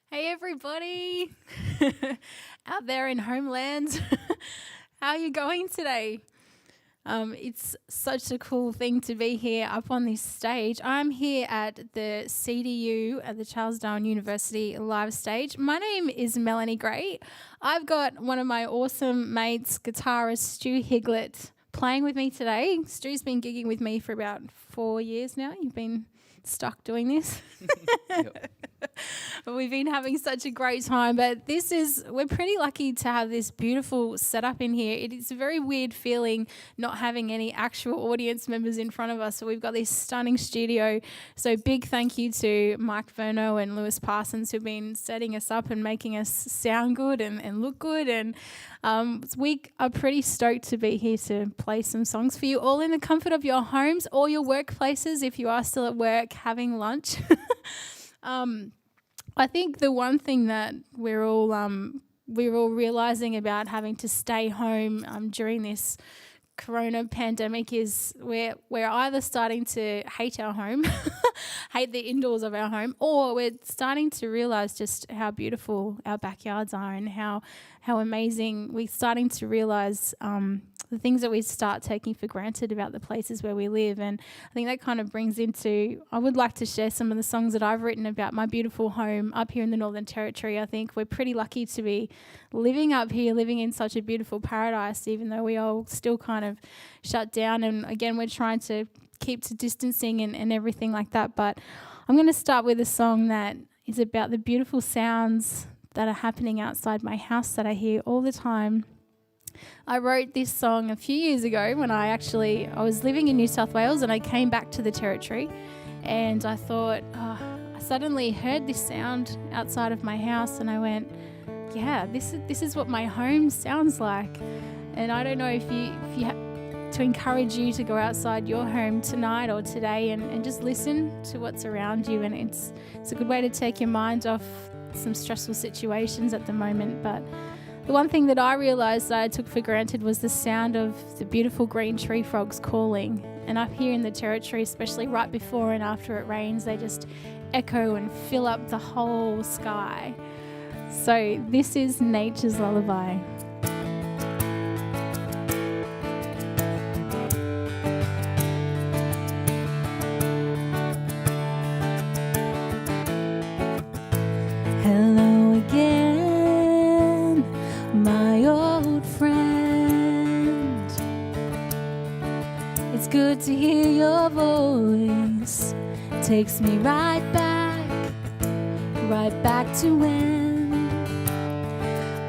Hey everybody out there in homeland, how are you going today? It's such a cool thing to be here up on this stage. I'm here at the CDU at the Charles Darwin University live stage. My name is Melanie Gray. I've got one of my awesome mates, guitarist Stu Higlet, playing with me today. Stu's been gigging with me for about 4 years now. You've been stuck doing this. But we've been having such a great time. But we're pretty lucky to have this beautiful setup in here. It is a very weird feeling not having any actual audience members in front of us. So we've got this stunning studio. So big thank you to Mike Verno and Lewis Parsons who've been setting us up and making us sound good and look good. And we are pretty stoked to be here to play some songs for you all in the comfort of your homes or your workplaces if you are still at work having lunch. I think the one thing that we're all realising about having to stay home during this corona pandemic is we're either starting to hate our home, hate the indoors of our home, or we're starting to realise just how beautiful our backyards are and how amazing. We're starting to realise the things that we start taking for granted about the places where we live. And I think that kind of brings into, I would like to share some of the songs that I've written about my beautiful home up here in the Northern Territory. I think we're pretty lucky to be living up here, living in such a beautiful paradise, even though we all still kind of shut down. And again, we're trying to keep to distancing and everything like that. But I'm going to start with a song that is about the beautiful sounds that are happening outside my house that I hear all the time. I wrote this song a few years ago when I was living in New South Wales and I came back to the Territory, and I thought, I suddenly heard this sound outside of my house and I went, yeah, this is what my home sounds like. And I don't know if you to encourage you to go outside your home tonight or today and just listen to what's around you. And it's a good way to take your mind off some stressful situations at the moment. But the one thing that I realised that I took for granted was the sound of the beautiful green tree frogs calling. And up here in the Territory, especially right before and after it rains, they just echo and fill up the whole sky. So this is Nature's Lullaby. Hello again, my old friend. It's good to hear your voice. Takes me right back to when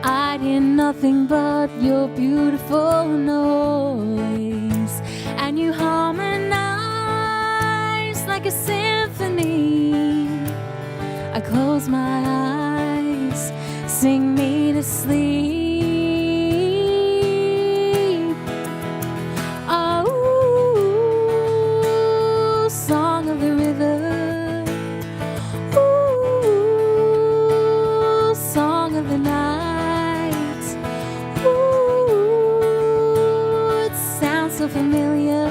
I did nothing but your beautiful noise, and you harmonize like a symphony. I close my eyes, sing me to sleep. Oh, song of the river. Ooh, song of the night. Ooh, it sounds so familiar.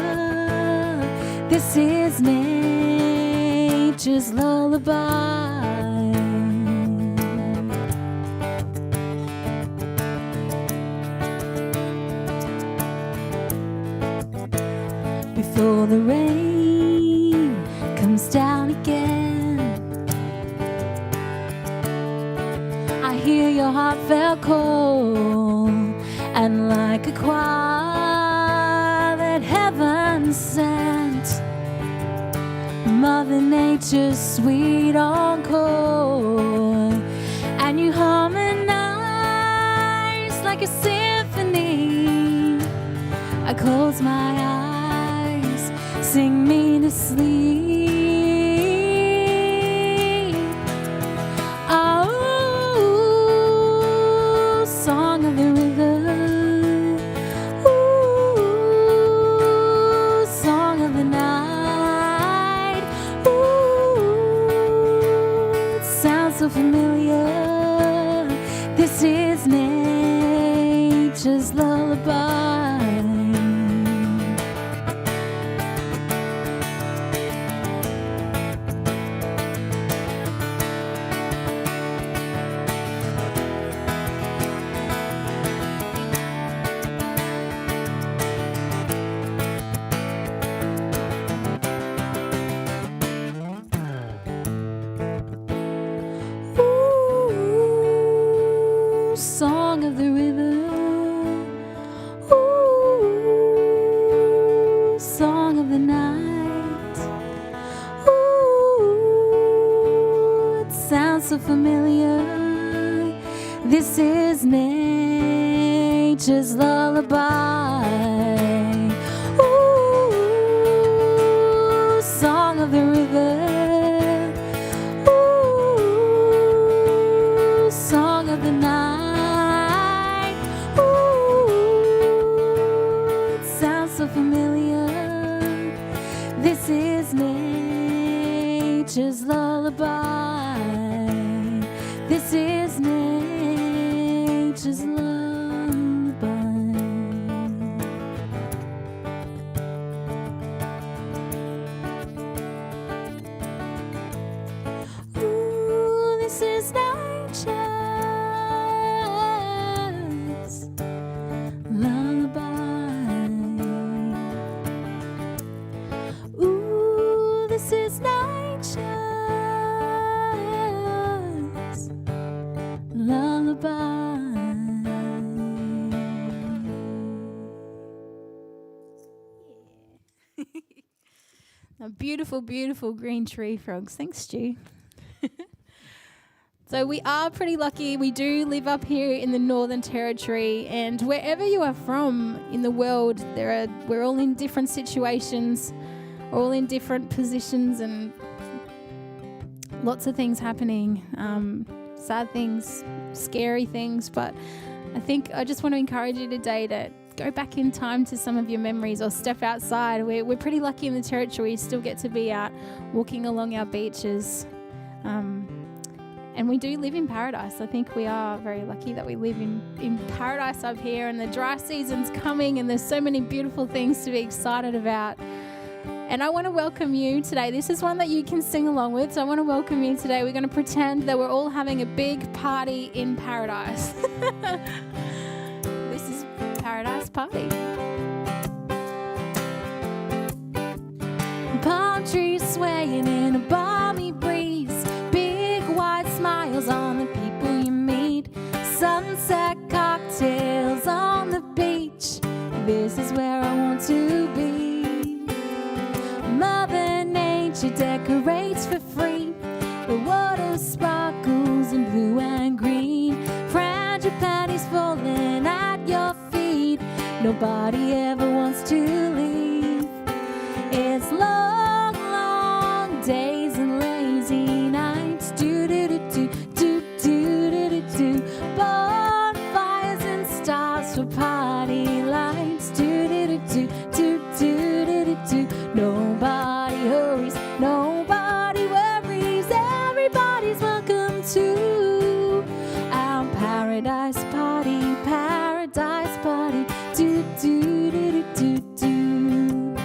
This is nature's lullaby. Before the rain comes down again, I hear your heartfelt call, and like a choir that heaven sent, Mother Nature's sweet encore, and you harmonize like a symphony. I close my eyes, sing me to sleep. Oh, song of the river. Ooh, song of the night. Ooh, it sounds so familiar. This is nature's lullaby. nature's lullaby. Ooh, song of the river. Ooh, song of the night. Ooh, it sounds so familiar. This is nature's lullaby. This is nature's lullaby. Ooh, this is nature's lullaby. Ooh, this is nature's lullaby. A beautiful, beautiful green tree frogs. Thanks, Stu. So we are pretty lucky. We do live up here in the Northern Territory, and wherever you are from in the world, we're all in different situations, all in different positions, and lots of things happening. Sad things, scary things, but I think I just want to encourage you today to go back in time to some of your memories or step outside. We're pretty lucky in the Territory. We still get to be out walking along our beaches. And we do live in paradise. I think we are very lucky that we live in paradise up here, and the dry season's coming and there's so many beautiful things to be excited about. And I want to welcome you today. This is one that you can sing along with. So I want to welcome you today. We're going to pretend that we're all having a big party in paradise. This is Paradise Party. Palm trees swaying in a balmy breeze, big white smiles on the people you meet, sunset cocktails on the beach. This is where I want to be. Mother Nature decorates for free. The water sparkles in blue and green. Frangipanis falling at your feet. Nobody ever wants to leave. It's long, long days and lazy nights. Do-do-do-do-do-do-do-do. Bonfires and stars for party lights. Do-do-do-do-do-do-do. Nobody hurries, nobody worries. Everybody's welcome to our paradise party. Paradise party. Do-do-do-do-do-do.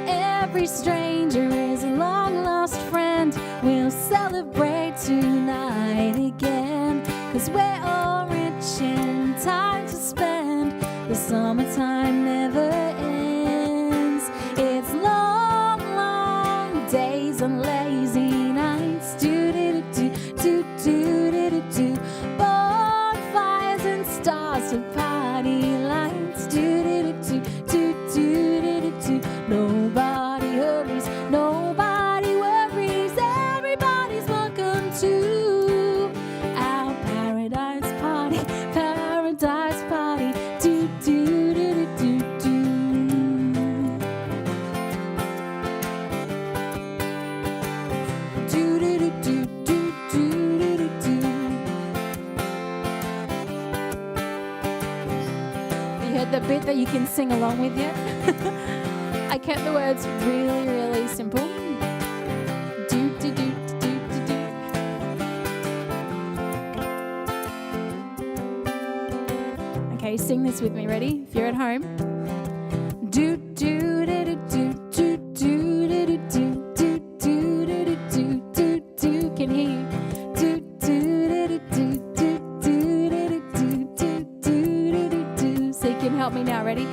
Every stranger is a long-lost friend. We'll celebrate tonight again, 'cause we're all rich and time to spend. The summertime never ends. It's long, long days and lazy nights. Do-do-do-do-do-do-do. Bonfires and stars for party lights. Do-do-do-do-do-do-do. Nobody hurries, nobody worries. Everybody's welcome to our paradise party. Paradise party. Do-do-do-do-do-do. Do-do-do-do-do-do-do-do. You heard the bit that you can sing along with yet? I kept the words really, really simple. Do, do, do, do, do, do. Okay, sing this with me. Ready? If you're at home. Do, do, do, do, do, do, do, do, do, do, do, do, do, do, do, do. Can hear you. Do, do, do, do, do, do, do, do, do, do, do, do. So you can help me now. Ready?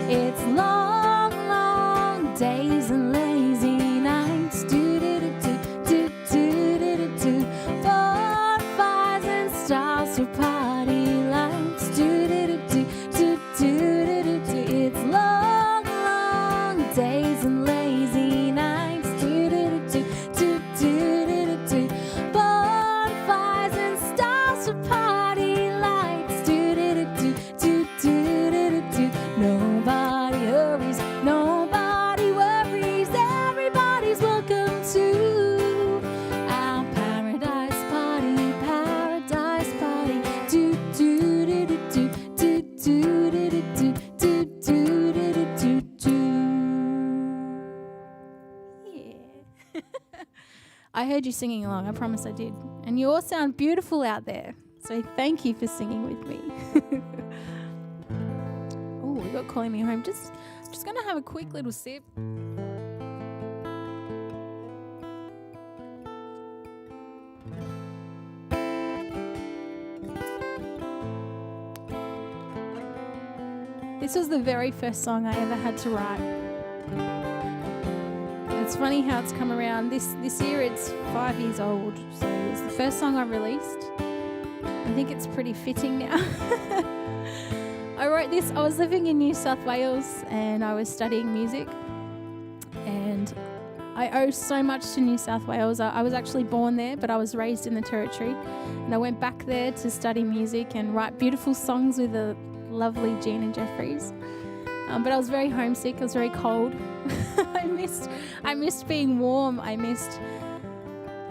It's long, long days and lazy nights. Do-do-do-do-do-do-do-do. Bonfires and stars for party lights. Do-do-do-do-do-do-do. It's long, long days and lazy nights. Do-do-do-do-do-do-do. Bonfires and stars for party lights. Do-do-do-do-do-do. heard you singing along. I promise I did. And you all sound beautiful out there. So thank you for singing with me. Oh, we got Calling Me Home. Just going to have a quick little sip. This was the very first song I ever had to write. It's funny how it's come around. This year it's 5 years old, so it's the first song I released. I think it's pretty fitting now. I wrote this, I was living in New South Wales and I was studying music, and I owe so much to New South Wales. I was actually born there, but I was raised in the Territory, and I went back there to study music and write beautiful songs with the lovely Gina Jeffries. But I was very homesick. I was very cold. I missed being warm. I missed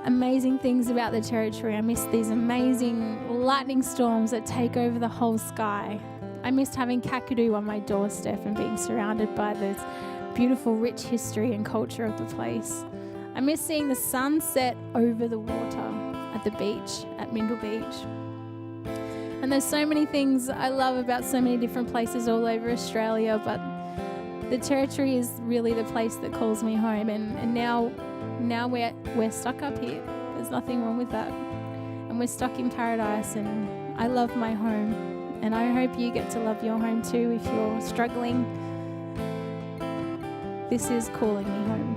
amazing things about the Territory. I missed these amazing lightning storms that take over the whole sky. I missed having kakadu on my doorstep and being surrounded by this beautiful, rich history and culture of the place. I miss seeing the sun set over the water at the beach, at Mindle Beach. And there's so many things I love about so many different places all over Australia, but the Territory is really the place that calls me home. And now we're stuck up here. There's nothing wrong with that. And we're stuck in paradise, and I love my home. And I hope you get to love your home too if you're struggling. This is calling me home.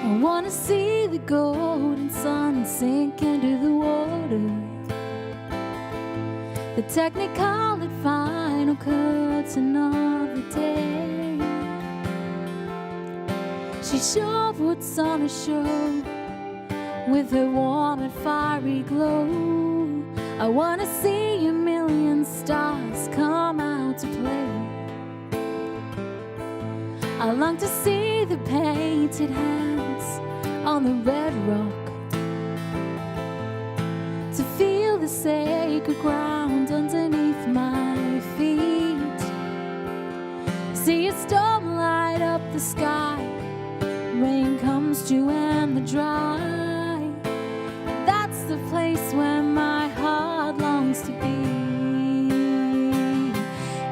I wanna see the golden sun sink into the water, the technicolored final curtain of the day. She sure puts on a show with her warm and fiery glow. I wanna see a million stars come out to play. I long to see the painted hands on the red rock, to feel the sacred ground underneath my feet. See a storm light up the sky, rain comes to end the dry. That's the place where my heart longs to be.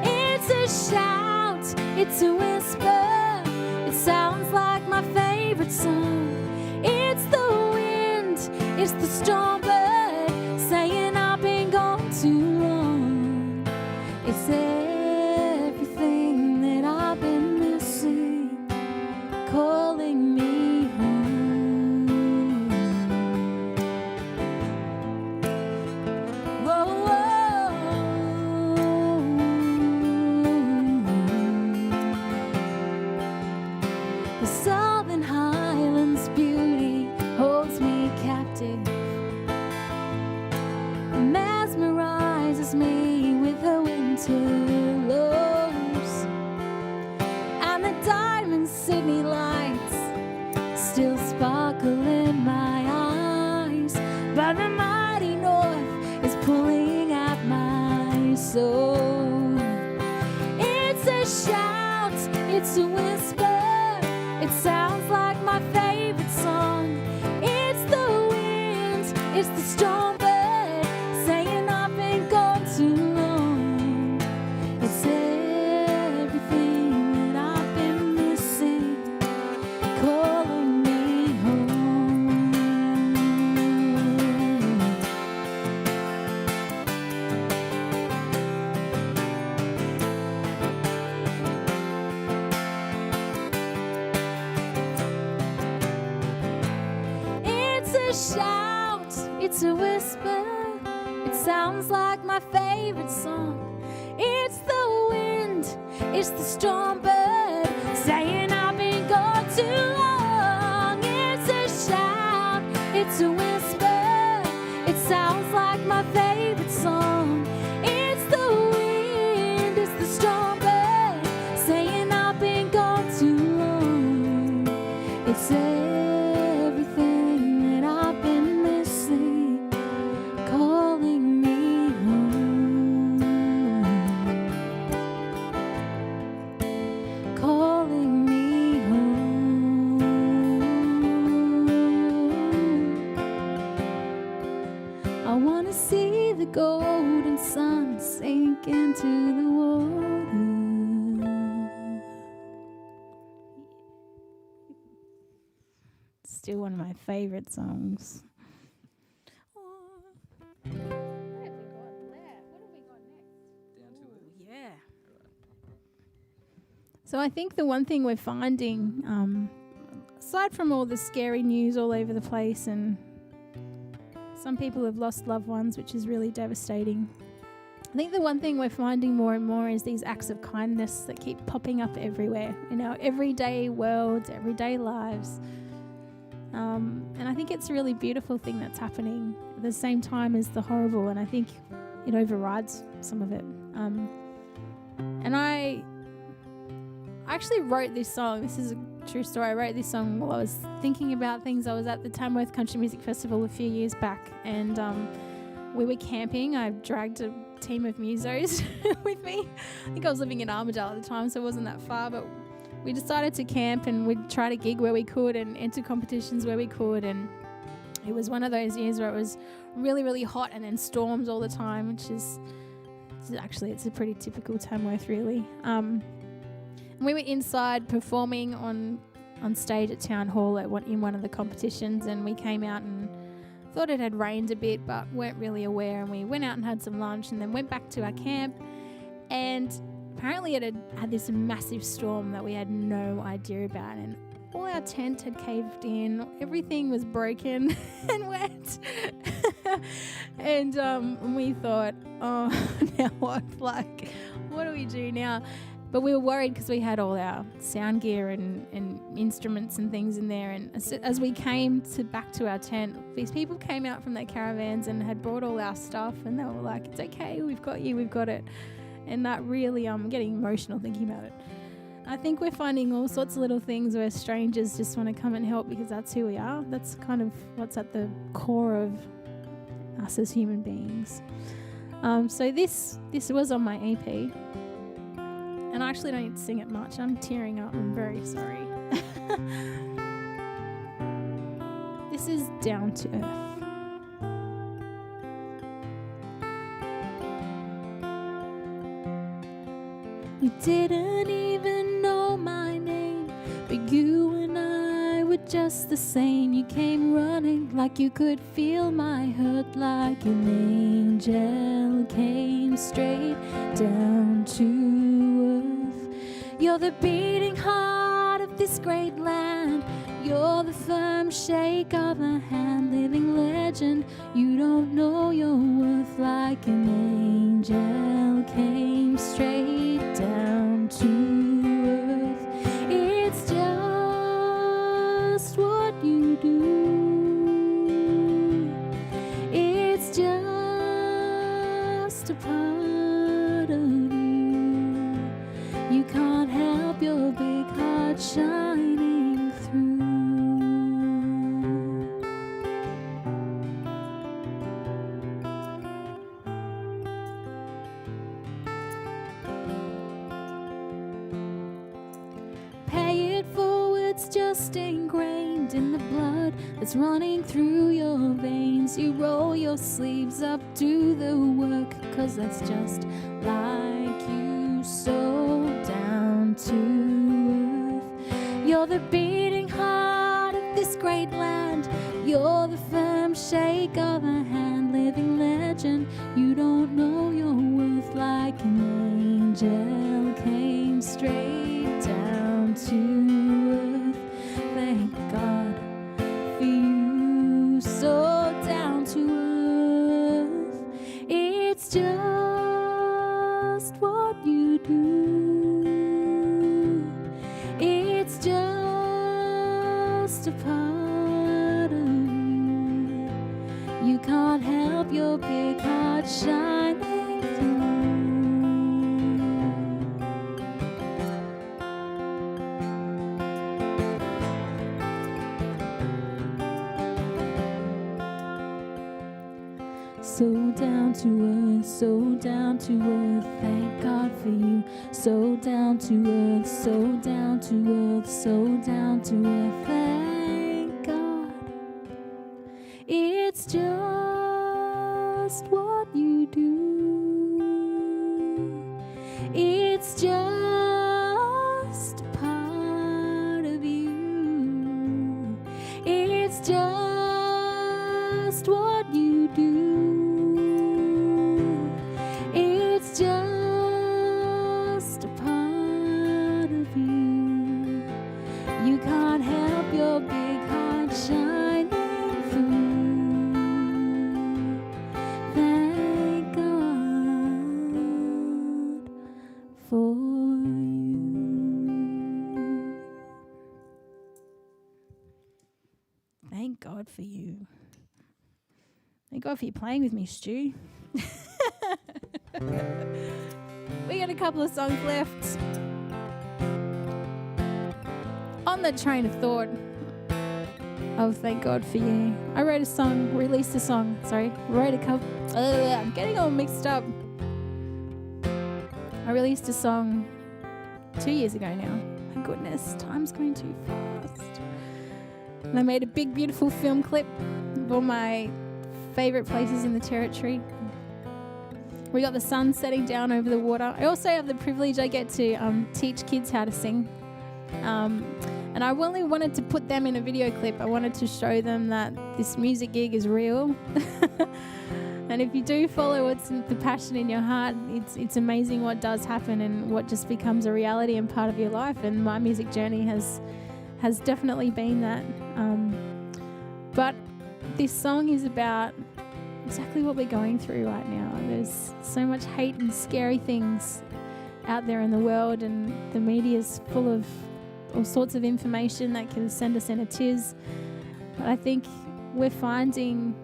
It's a shout, it's a whisper, it sounds like my favorite song. It's the wind, it's the storm bird saying I've been gone too long. It's everything that I've been missing, calling me home. Whoa, whoa. The Southern Highlands beauty holds me captive, mesmerizes me with her winter lows, and the diamond Sydney lights still sparkle in my eyes, but the mighty north is pulling at my soul. It's a shout, it's a whisper, it sounds like my favorite song. It's the wind, it's the storm bird saying I've been gone too long. It's everything that I've been missing, calling me home. It's a shout, it's a whisper, it sounds like my favorite song. It's the wind, it's the storm bird saying I've been gone too long. It's a shout, it's a whisper, it sounds like my favorite song. It's the wind, it's the storm bird saying I've been gone too long. It's everything that I've been missing, calling me home. Still one of my favourite songs. What have we got left? What have we got next? Down to Earth. Yeah. So I think the one thing we're finding, aside from all the scary news all over the place, and some people have lost loved ones, which is really devastating, I think the one thing we're finding more and more is these acts of kindness that keep popping up everywhere in our everyday worlds, everyday lives. And I think it's a really beautiful thing that's happening at the same time as the horrible, and I think it overrides some of it. And I actually wrote this song. This is a true story. I wrote this song while I was thinking about things. I was at the Tamworth Country Music Festival a few years back, and we were camping. I dragged a team of musos with me. I think I was living in Armadale at the time, so it wasn't that far, but we decided to camp and we'd try to gig where we could and enter competitions where we could. And it was one of those years where it was really, really hot and then storms all the time, which is actually, it's a pretty typical Tamworth, really. And we were inside performing on stage at Town Hall in one of the competitions, and we came out and thought it had rained a bit but weren't really aware, and we went out and had some lunch and then went back to our camp, and apparently it had this massive storm that we had no idea about, and all our tent had caved in, everything was broken and wet. And we thought, oh, now what? Like, what do we do now? But we were worried because we had all our sound gear and instruments and things in there. And as we came back to our tent, these people came out from their caravans and had brought all our stuff, and they were like, it's okay, we've got you, we've got it. And that really, I'm getting emotional thinking about it. I think we're finding all sorts of little things where strangers just want to come and help because that's who we are. That's kind of what's at the core of us as human beings. So this was on my EP. And I actually don't need to sing it much. I'm tearing up. I'm very sorry. This is Down to Earth. You didn't even know my name, but you and I were just the same. You came running like you could feel my hurt, like an angel came straight down to earth. You're the beating heart of this great land. You're the firm shake of a hand, living legend. You don't know your worth, like an angel came straight down to earth. It's just what you do. It's just a part of you. You can't help your big heart shining through. Pay it forward, it's just ingrained in the blood that's running through your veins. You roll your sleeves up, do the work, 'cause that's just like you. So down to earth. You're the beating heart of this great land. You're the firm shake of a hand, living legend. You don't know your worth, like an angel came straight down to earth. Thank God for you. So down to earth. It's just what you do. It's just a part of you. You can't help your big heart shining through. So down to earth, so down to earth, thank God for you. So down to earth, so down to earth, so down to earth, thank God. It's just what you do. It's just a part of you. It's just what you do. It's just a part of you. You can't help your big heart shining through. Thank God for you. Thank God for you. Thank God for you playing with me, Stu. We got a couple of songs left. On the train of thought of Thank God for You, I wrote a couple. I'm getting all mixed up. I released a song 2 years ago now. My goodness, time's going too fast. And I made a big, beautiful film clip of all my favourite places in the territory. We got the sun setting down over the water. I also have the privilege I get to teach kids how to sing. And I only wanted to put them in a video clip. I wanted to show them that this music gig is real. And if you do follow what's the passion in your heart, it's amazing what does happen and what just becomes a reality and part of your life. And my music journey has definitely been that. But this song is about exactly what we're going through right now. There's so much hate and scary things out there in the world, and the media's full of all sorts of information that can send us in a tiz. But I think we're finding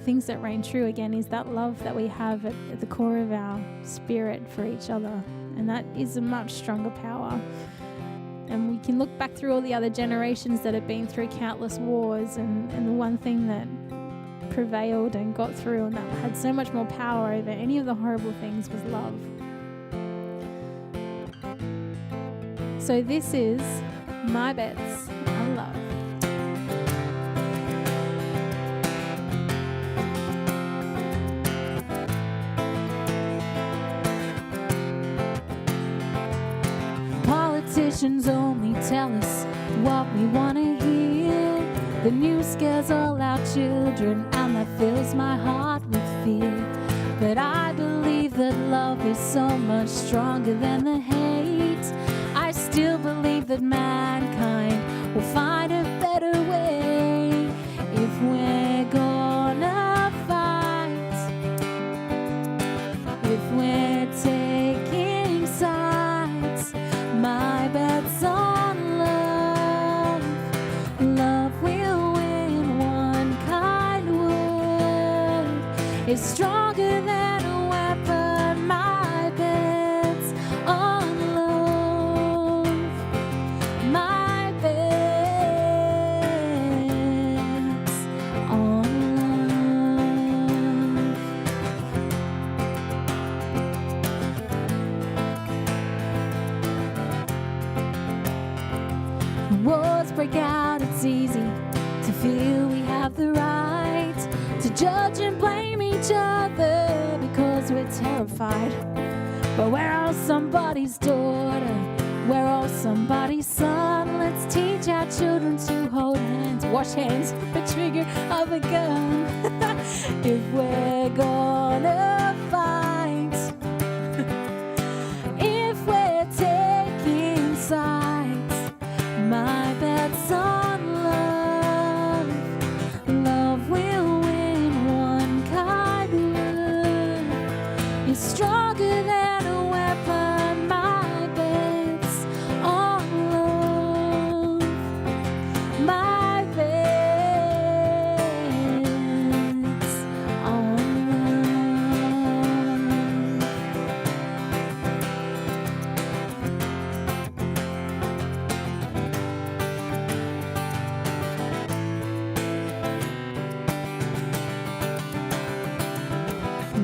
things that reign true again is that love that we have at the core of our spirit for each other, and that is a much stronger power. And we can look back through all the other generations that have been through countless wars, and the one thing that prevailed and got through and that had so much more power over any of the horrible things was love. So this is My Bets on Love. Politicians only tell us what we want to hear. The news scares all our children, and that fills my heart with fear. But I believe that love is so much stronger than the hate. I still believe that mankind will find a better way if we're gonna fight. If we're taking sides, my bet's on love. Love will win. One kind word is stronger than a weapon. My bet's on love. My bet's on love. Wars break out, it's easy to feel we have the right to judge and blame each other because we're terrified. But we're all somebody's daughter, we're all somebody's son. Let's teach our children to hold hands, wash hands, the trigger of a gun. If we're gonna fight, if we're taking sides, my bet's on love. Love will win. One kind word is stronger than a weapon. My bet's on love. My bet's on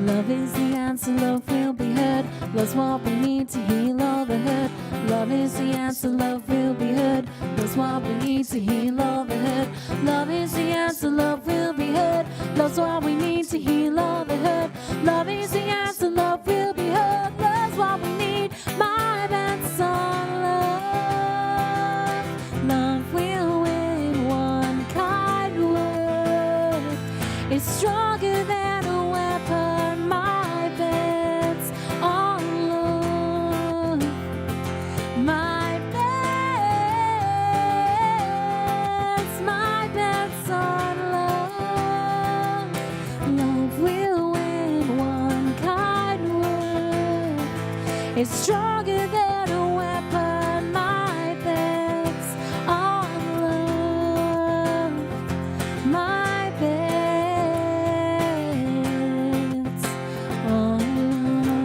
love is the answer, love will be heard. Love's what we need to heal all the hurt. Love is the answer, love will be heard. Love's what we need to heal all the hurt. Love is the answer, love will be heard. Love's what we need to heal all the hurt. Love is the answer, love will be heard. Love's what we need. My bet's on love. Love will win. One kind is stronger than a weapon. My bed's on love. My bed's on love. Love will win. One kind word is stronger than a weapon. My bed's on love. My bed's on love.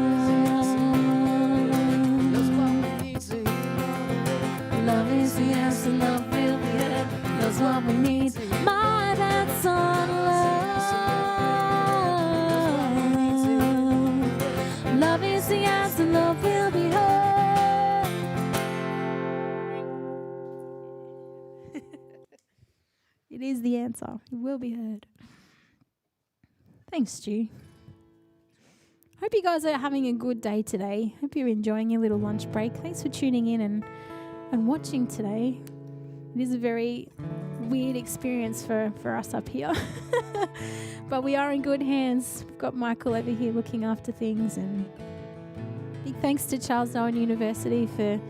Love is the answer, love will be it. Knows what we need. My bed's on love. Love is the answer, love will be heard. It is the answer. It will be heard. Thanks, Stu. Hope you guys are having a good day today. Hope you're enjoying your little lunch break. Thanks for tuning in and watching today. It is a very weird experience for us up here. But we are in good hands. We've got Michael over here looking after things, and big thanks to Charles Darwin University for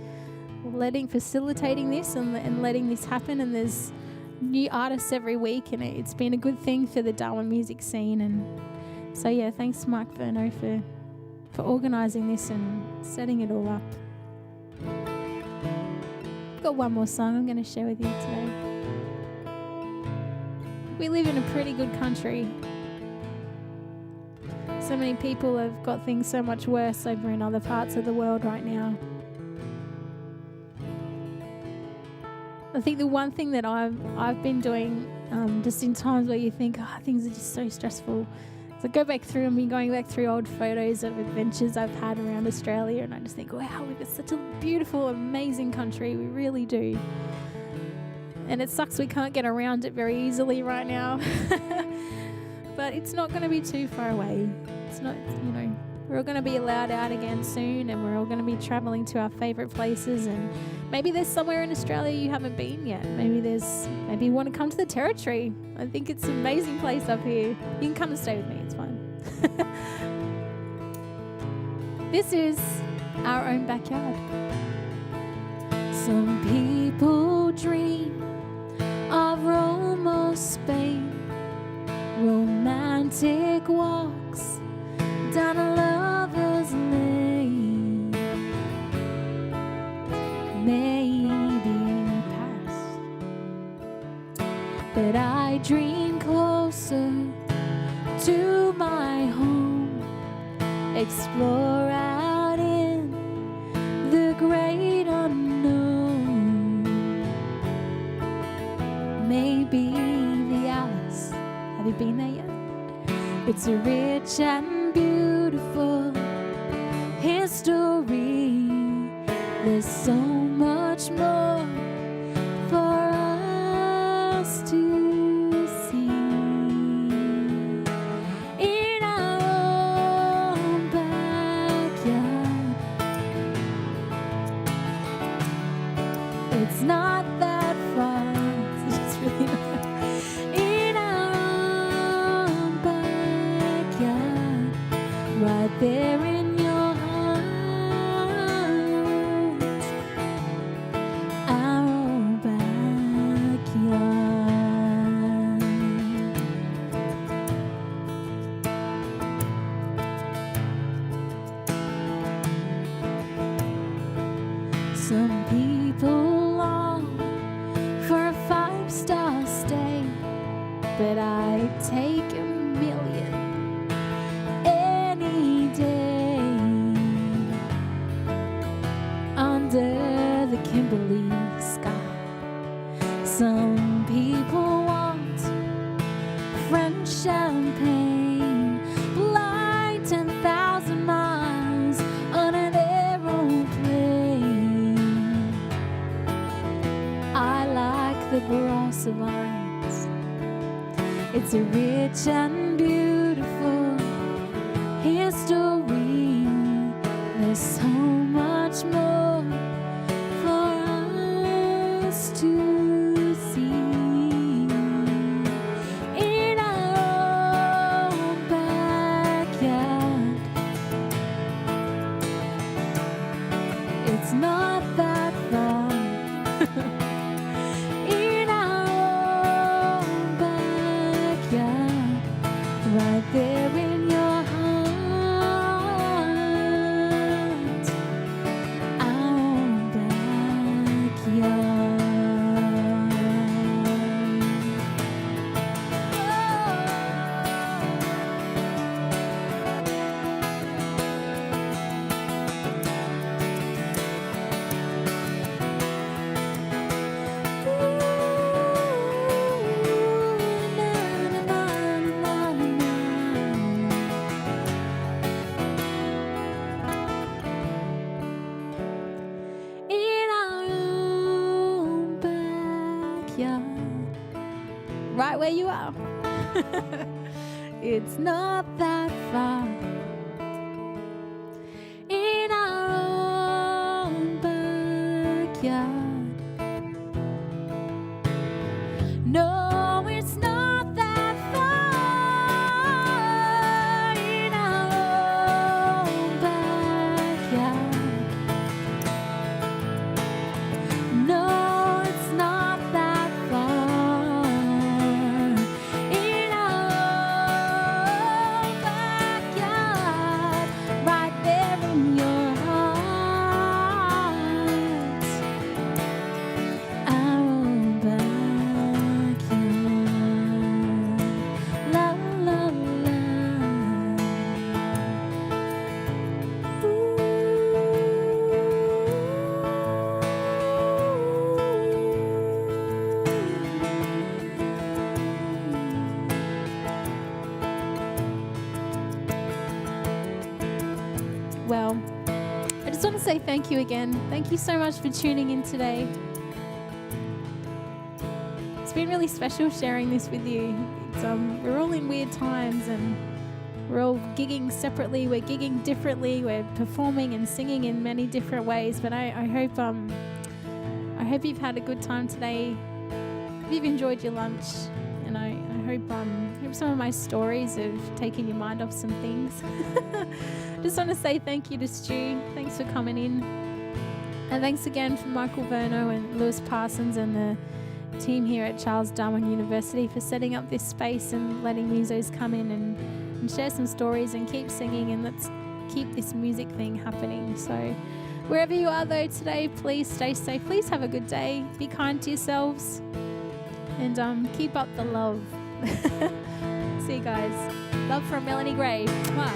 facilitating this and letting this happen. And there's new artists every week, and it's been a good thing for the Darwin music scene. And so yeah, thanks Mike Verno for organising this and setting it all up. I've got one more song I'm going to share with you today. We live in a pretty good country. So many people have got things so much worse over in other parts of the world right now. I think the one thing that I've been doing just in times where you think, things are just so stressful, so I go back through and been going back through old photos of adventures I've had around Australia, and I just think, wow, we've got such a beautiful, amazing country. We really do. And it sucks we can't get around it very easily right now. But it's not going to be too far away. It's not, we're all going to be allowed out again soon, and we're all going to be travelling to our favourite places. And maybe there's somewhere in Australia you haven't been yet. Maybe you want to come to the Territory. I think it's an amazing place up here. You can come and stay with me, it's fine. This is our own backyard. Some people dream of Rome or Spain, romantic walks down a lover's lane, maybe Paris, but I dream closer to my home, explore out in the great unknown, maybe the Alice. Have you been there yet? It's a rich and beautiful history. There's so much more for us to see in our own backyard. It's not that far. It's really not. Right there in your heart, our own backyard. Some people long for a 5-star stay, but I take a million under the Kimberley sky. Some people want French champagne, fly 10,000 miles on an aeroplane. I like the grass of vines. It's a rich and beautiful history. There's so much more for us to see in our right where you are. It's not that far. In our own backyard. No, it's not that far. In our own backyard. No, it's not that far. In our own backyard. Right there in your heart. Our own backyard. La la la. Well, I just want to say thank you again. Thank you so much for tuning in today. It's been really special sharing this with you. It's, we're all in weird times and we're all gigging separately. We're gigging differently. We're performing and singing in many different ways. But I hope you've had a good time today. Hope you've enjoyed your lunch, and I hope some of my stories have taken your mind off some things. Just want to say thank you to Stu. Thanks for coming in. And thanks again for Michael Verno and Lewis Parsons and the team here at Charles Darwin University for setting up this space and letting musos come in and share some stories and keep singing, and let's keep this music thing happening. So wherever you are though today, please stay safe. Please have a good day. Be kind to yourselves and keep up the love. See you guys. Love from Melanie Gray. Mwah.